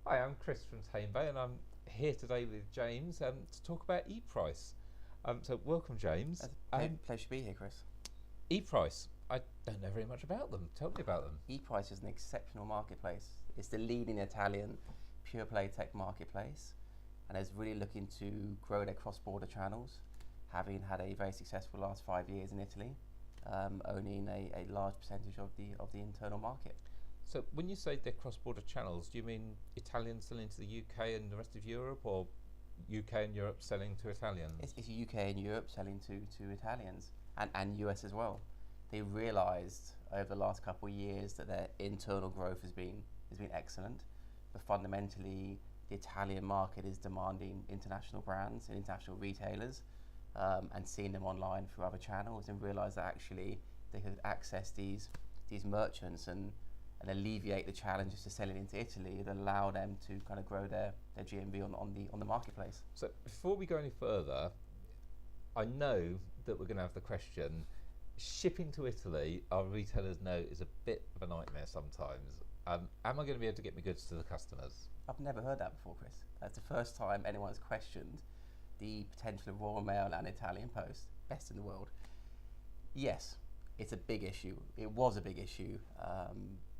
Hi, I'm Chris from Tamebay, and I'm here today with James to talk about ePRICE. So welcome, James. Pleasure to be here, Chris. ePRICE, I don't know very much about them. Tell me about them. ePRICE is an exceptional marketplace. It's the leading Italian pure play tech marketplace and is really looking to grow their cross-border channels, having had a very successful last 5 years in Italy, owning a large percentage of the internal market. So when you say they're cross-border channels, do you mean Italians selling to the UK and the rest of Europe, or UK and Europe selling to Italians? It's UK and Europe selling to Italians and US as well. They realised over the last couple of years that their internal growth has been excellent, but fundamentally the Italian market is demanding international brands and international retailers, and seeing them online through other channels, and realised that actually they could access these merchants and alleviate the challenges to selling into Italy that allow them to kind of grow their GMV on the marketplace. So before we go any further, I know that we're going to have the question, shipping to Italy, our retailers know, is a bit of a nightmare sometimes. Am I going to be able to get my goods to the customers? I've never heard that before, Chris. That's the first time anyone's questioned the potential of Royal Mail and Italian Post, best in the world. Yes, it's a big issue. It was a big issue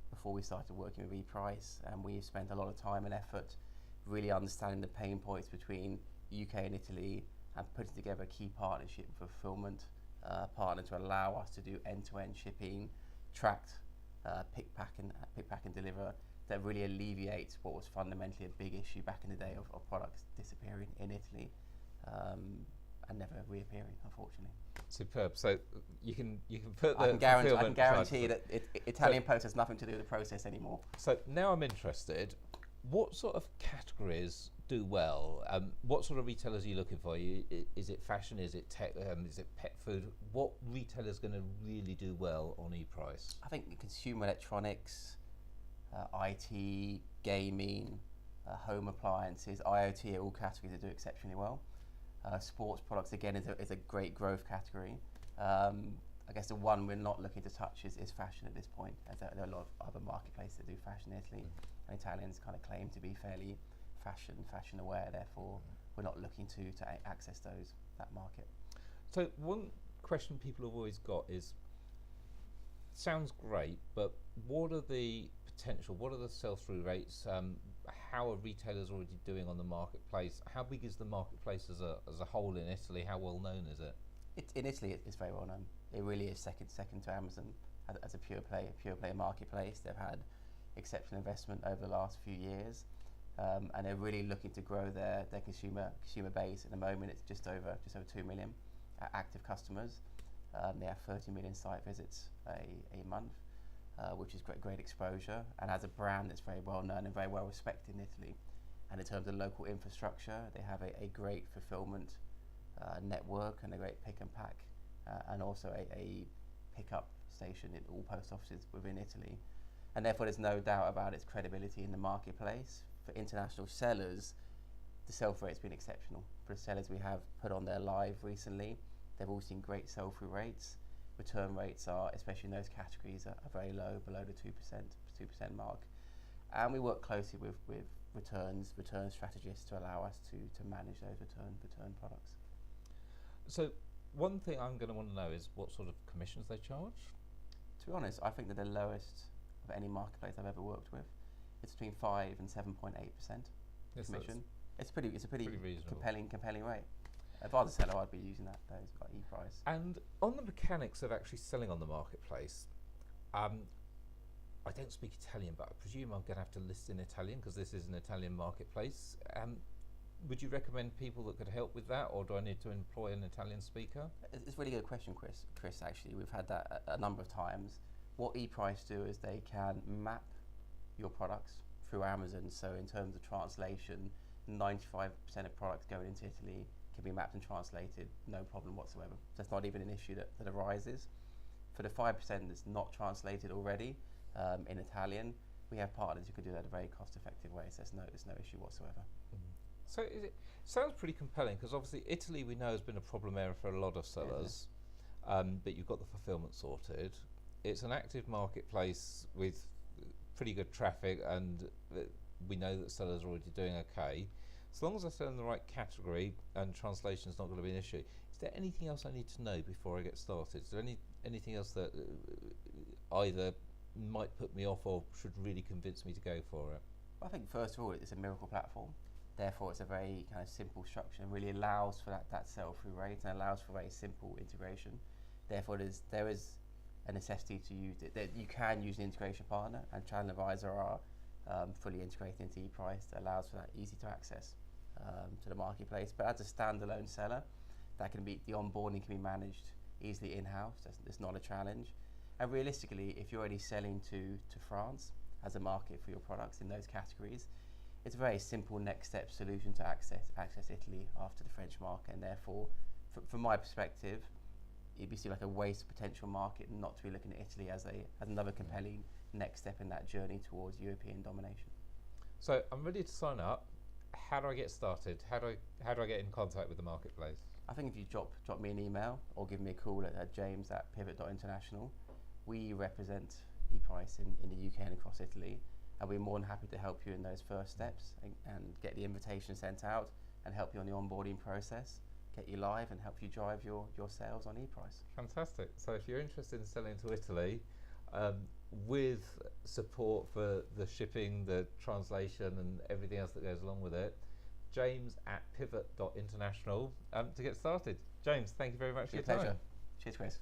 before we started working with ePRICE, and we've spent a lot of time and effort really understanding the pain points between UK and Italy and putting together a key partnership fulfillment partner to allow us to do end-to-end shipping, tracked pick, pack and deliver, that really alleviates what was fundamentally a big issue back in the day of products disappearing in Italy and never reappearing, unfortunately. Superb. So you can put the I can guarantee that Italian Post has nothing to do with the process anymore. So now I'm interested. What sort of categories do well? What sort of retailers are you looking for? Is it fashion? Is it tech? Is it pet food? What retailer's going to really do well on ePRICE? I think consumer electronics, IT, gaming, home appliances, IoT are all categories that do exceptionally well. Sports products, again, is a great growth category. I guess the one we're not looking to touch is fashion at this point, as there are a lot of other marketplaces that do fashion in Italy, and Italians kind of claim to be fairly fashion aware, therefore we're not looking to access that market. So one question people have always got is, sounds great, but what are the potential, what are the sell-through rates, how are retailers already doing on the marketplace? How big is the marketplace as a whole in Italy? How well known is it? In Italy, it's very well known. It really is second to Amazon as a pure play marketplace. They've had exceptional investment over the last few years, and they're really looking to grow their consumer base. At the moment, it's just over 2 million active customers. They have 30 million site visits a month, which is great exposure, and as a brand that's very well known and very well respected in Italy. And in terms of local infrastructure, they have a great fulfillment network and a great pick and pack, and also a pickup station in all post offices within Italy. And therefore there's no doubt about its credibility in the marketplace. For international sellers, the sell-through rate's been exceptional. For the sellers we have put on there live recently, they've all seen great sell-through rates. Return rates are, especially in those categories, are very low, below the 2% mark. And we work closely with return strategists to allow us to manage those return products. So one thing I'm going to want to know is what sort of commissions they charge? To be honest, I think they're the lowest of any marketplace I've ever worked with. It's between 5 and 7.8% commission. It's a pretty compelling rate. If I was a seller, I'd be using those like ePRICE. And on the mechanics of actually selling on the marketplace, I don't speak Italian, but I presume I'm going to have to list in Italian because this is an Italian marketplace. Would you recommend people that could help with that, or do I need to employ an Italian speaker? It's a really good question, Chris, actually. We've had that a number of times. What ePRICE do is they can map your products through Amazon. So in terms of translation, 95% of products going into Italy can be mapped and translated, no problem whatsoever. So that's not even an issue that arises. For the 5% that's not translated already in Italian, we have partners who can do that in a very cost-effective way, so there's no issue whatsoever. So it sounds pretty compelling, because obviously Italy we know has been a problem area for a lot of sellers, but you've got the fulfillment sorted. It's an active marketplace with pretty good traffic, and we know that sellers are already doing okay. As long as I sell in the right category and translation is not going to be an issue, is there anything else I need to know before I get started? Is there anything else that either might put me off or should really convince me to go for it? I think first of all, it's a miracle platform. Therefore, it's a very kind of simple structure and really allows for that sell-through rate and allows for very simple integration. Therefore, there is a necessity to use it. That you can use an integration partner, and Channel Advisor are fully integrated into ePRICE. That allows for that easy to access to the marketplace. But as a standalone seller, the onboarding can be managed easily in-house. That's not a challenge. And realistically, if you're already selling to France as a market for your products in those categories, it's a very simple next step solution to access Italy after the French market. And therefore, from my perspective, it'd be seen like a waste potential market not to be looking at Italy as another compelling next step in that journey towards European domination. So I'm ready to sign up. How do I get started? How do I get in contact with the marketplace? I think if you drop me an email or give me a call at james@pivot.international, we represent ePRICE in the UK and across Italy, and we're more than happy to help you in those first steps and get the invitation sent out and help you on the onboarding process, get you live and help you drive your sales on ePRICE. Fantastic. So if you're interested in selling to Italy, with support for the shipping, the translation and everything else that goes along with it, james@pivot.international to get started. James, thank you very much for your time. Pleasure. Cheers, Chris.